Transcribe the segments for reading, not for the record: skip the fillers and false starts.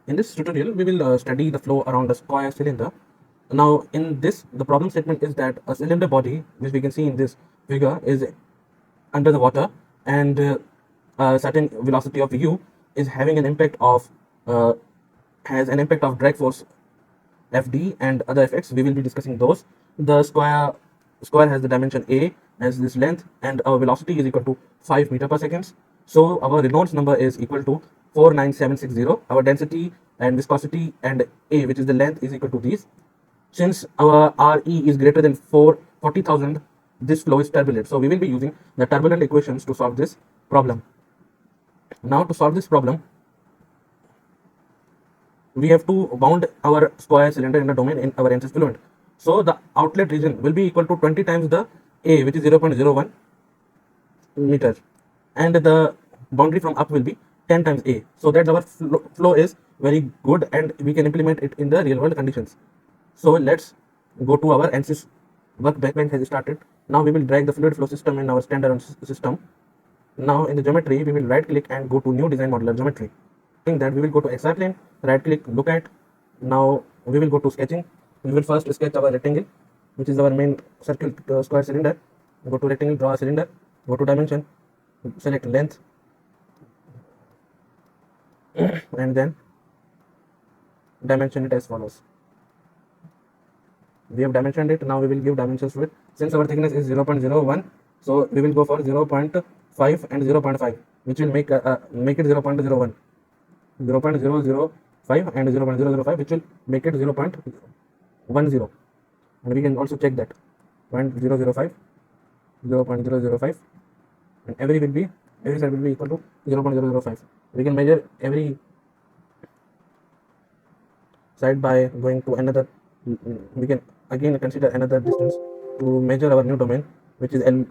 In this tutorial, we will study the flow around a square cylinder. Now, in this, the problem statement is that a cylinder body, which we can see in this figure, is under the water, and a certain velocity of u is having an impact of has an impact of drag force Fd and other effects. We will be discussing those. The square has the dimension a, has this length, and our velocity is equal to 5 meter per second. So our Reynolds number is equal to 49760. Our density and viscosity and a, which is the length, is equal to these. Since our Re is greater than 40,000, this flow is turbulent. So we will be using the turbulent equations to solve this problem. Now, to solve this problem, we have to bound our square cylinder in a domain in our ANSYS Fluent. So the outlet region will be equal to 20 times the A, which is 0.01 meter, and the boundary from up will be 10 times A, so that our flow is very good and we can implement it in the real world conditions. So let's go to our ANSYS workbench has started. Now we will drag the fluid flow system in our standard system. Now in the geometry, we will right click and go to new design modeler geometry. That we will go to XY plane, right click, look at. Now we will go to sketching. We will first sketch our rectangle, which is our main circle square cylinder. Go to rectangle, draw a cylinder, go to dimension, select length, and then dimension it as follows. We have dimensioned it. Now we will give dimensions to it. Since our thickness is 0.01, so we will go for 0.5 and 0.5, which will make it 0.01. 0.005 and 0.005, which will make it 0.10, and we can also check that 0.005, 0.005, and every side will be equal to 0.005. We can measure every side by going to another. We can again consider another distance to measure our new domain, which is L,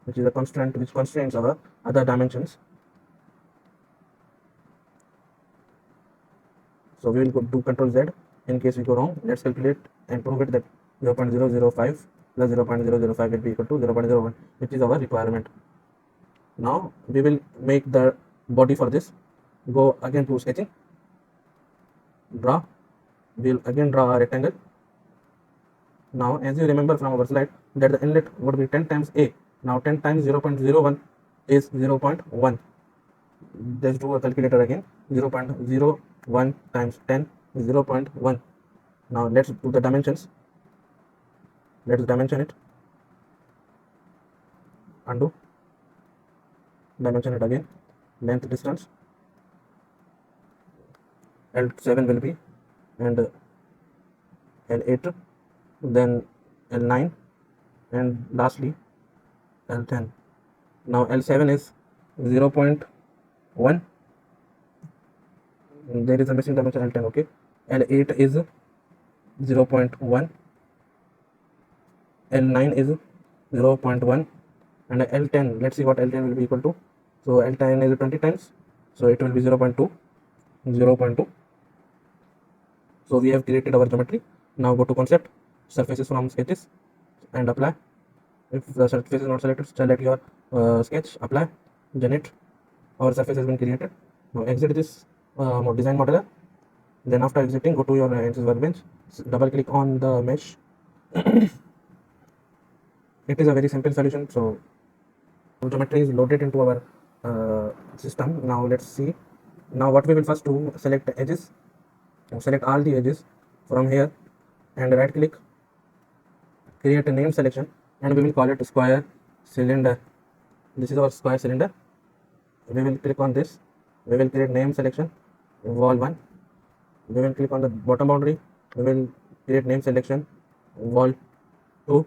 which is a constant which constrains our other dimensions. So we will go do Control Z in case we go wrong. Let's calculate and prove it that 0.005 plus 0.005 will be equal to 0.01, which is our requirement. Now we will make the body for this. Go again to sketching, draw. We'll again draw a rectangle. Now, as you remember from our slide, that the inlet would be 10 times A. Now 10 times 0.01 is 0.1. Let's do a calculator again. 0.01 times 10 is 0.1. Now let's do the dimensions. Let's dimension it. Undo. Dimension it again. Length, distance. L7 will be, and L8, then L9, and lastly L10. Now L7 is 0.1. There is a missing dimension L10. Okay, L8 is 0.1, L9 is 0.1, and L10, let's see what L10 will be equal to. So L10 is 20 times, so it will be 0.2, 0.2. So we have created our geometry. Now go to concept, surfaces from sketches, and apply. If the surface is not selected, select your sketch, apply, generate. Our surface has been created. Now exit this design modeler. Then after exiting, go to your ANSYS workbench, double click on the mesh. It is a very simple solution. So geometry is loaded into our system. Now let's see. Now what we will first do, select edges, select all the edges from here, and right click, create a name selection, and we will call it square cylinder. This is our square cylinder. We will click on this. We will create name selection, wall 1. We will click on the bottom boundary. We will create name selection, wall 2.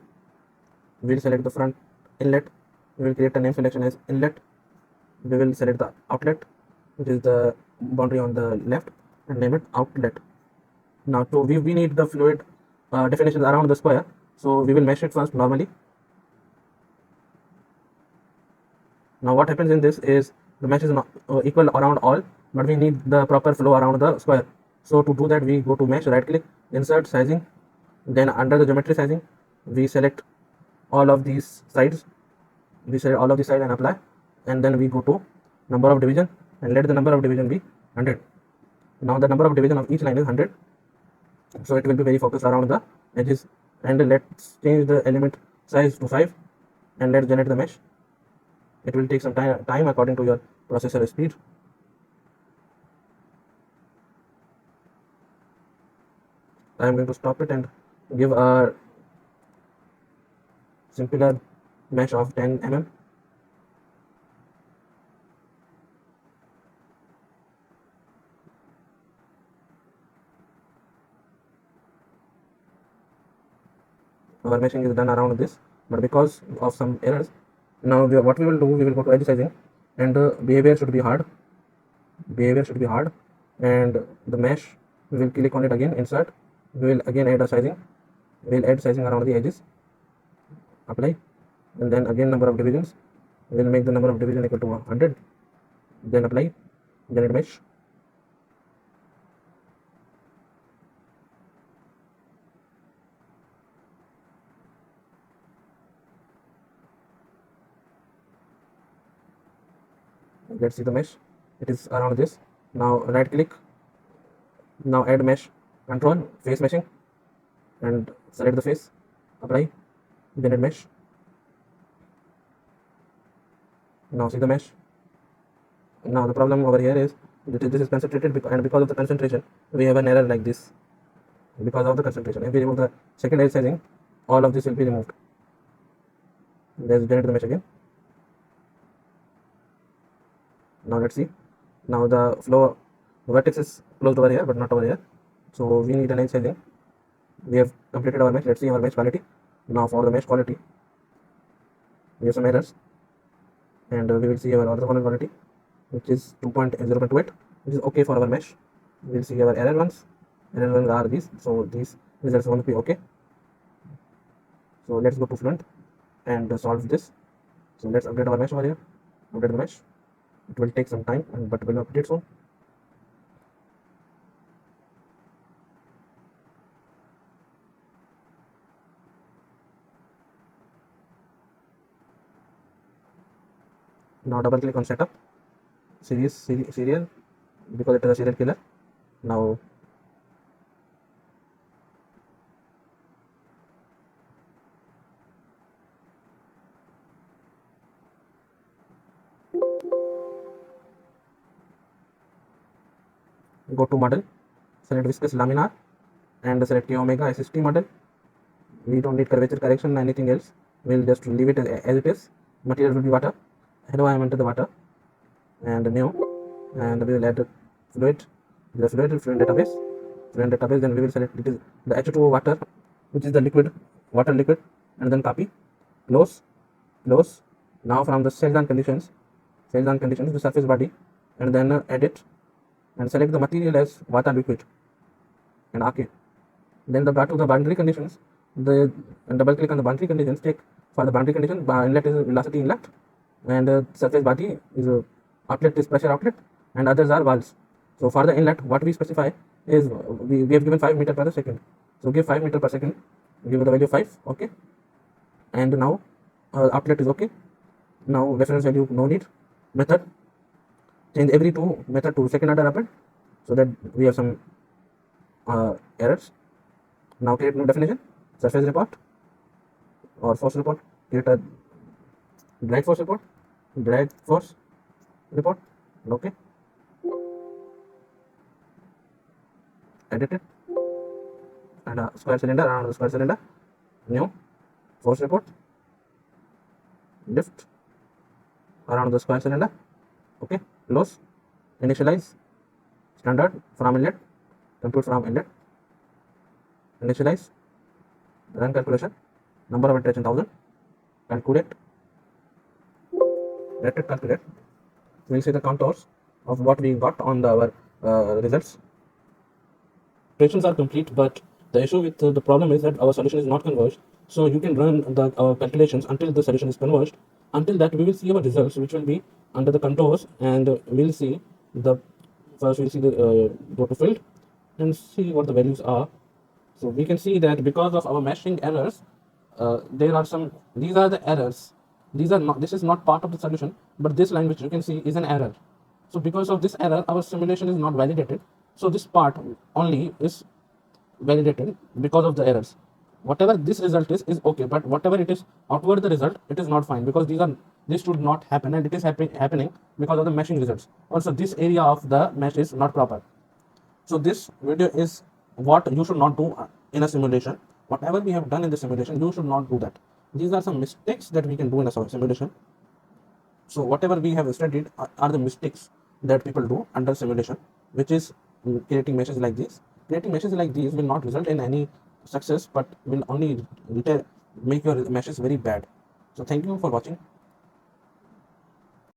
We will select the front inlet. We will create a name selection as inlet. We will select the outlet, which is the boundary on the left, and name it outlet. Now we need the fluid definitions around the square, so we will mesh it first normally. Now what happens in this is the mesh is not equal around all, but we need the proper flow around the square. So to do that, we go to mesh, right click, insert sizing, then under the geometry sizing, we select all of these sides. We select all of these sides and apply, and then we go to number of division. and let the number of division be 100. Now the number of division of each line is 100, so it will be very focused around the edges. And let's change the element size to 5 and let's generate the mesh. It will take some time according to your processor speed. I am going to stop it and give a simpler mesh of 10 mm. Our meshing is done around this, but because of some errors, now what we will do, we will go to edge sizing, and behavior should be hard. Behavior should be hard, and the mesh, we will click on it again, insert. We will again add a sizing. We will add sizing around the edges. Apply, and then again number of divisions. We will make the number of division equal to 100. Then apply, generate mesh. Let's see the mesh. It is around this. Now right click. Now add mesh control, face meshing, and select the face. Apply, generate mesh. Now see the mesh. Now the problem over here is that this is concentrated, and because of the concentration, we have an error like this. Because of the concentration, if we remove the second edge sizing, all of this will be removed. Let's generate the mesh again. Now let's see. Now the flow vertex is closed over here, but not over here. So we need an edge sizing. We have completed our mesh. Let's see our mesh quality. Now for the mesh quality, we have some errors, and we will see our orthogonal quality, which is 2.0.28, which is okay for our mesh. We will see our error ones. Error ones are these, so these results won't be okay. So let's go to Fluent and solve this. So let's update our mesh over here. Update the mesh. It will take some time, but will update soon. Now double click on setup, serial, because it is a serial killer. Now go to model, select viscous laminar, and select K omega SST model. We don't need curvature correction or anything else. We'll just leave it as it is. Material will be water. Hello, I am into the water, and new, and we will add fluid, the fluid database. Fluid database, then we will select it is the H2O water, which is the liquid, water liquid, and then copy, close. Now from the cells and conditions, the surface body, and then edit, and select the material as water liquid, and okay. Then go to the boundary conditions, and double click on the boundary conditions. Check for the boundary condition, inlet is velocity inlet, and surface body is outlet is pressure outlet, and others are valves. So for the inlet, what we specify is we have given 5 meter per second. So give 5 meter per second, give the value 5, okay. And now outlet is okay. Now reference value no need. Method, change every two method to second order append, so that we have some errors. Now create new definition, surface report or force report. Create a drag force report, okay. Edit it, and a square cylinder, around the square cylinder, new force report, lift around the square cylinder, okay. Close, initialize, standard from inlet, compute from inlet, initialize, run calculation, number of iteration 1000, calculate, let it calculate. We will see the contours of what we got on our results. Iterations are complete, but the issue with the problem is that our solution is not converged. So you can run our calculations until the solution is converged. Until that, we will see our results, which will be under the contours, and we'll see the first. We'll see the go to field and see what the values are. So we can see that because of our meshing errors, there are some. These are the errors. These are not. This is not part of the solution, but this line which you can see is an error. So because of this error, our simulation is not validated. So this part only is validated because of the errors. Whatever this result is okay, but whatever it is outward the result, it is not fine, because this should not happen, and it is happening because of the meshing results. Also, this area of the mesh is not proper. So this video is what you should not do in a simulation. Whatever we have done in the simulation, you should not do that. These are some mistakes that we can do in a simulation. So whatever we have studied are the mistakes that people do under simulation, which is creating meshes like this. Creating meshes like these will not result in any success, but will only make your meshes very bad. So thank you for watching.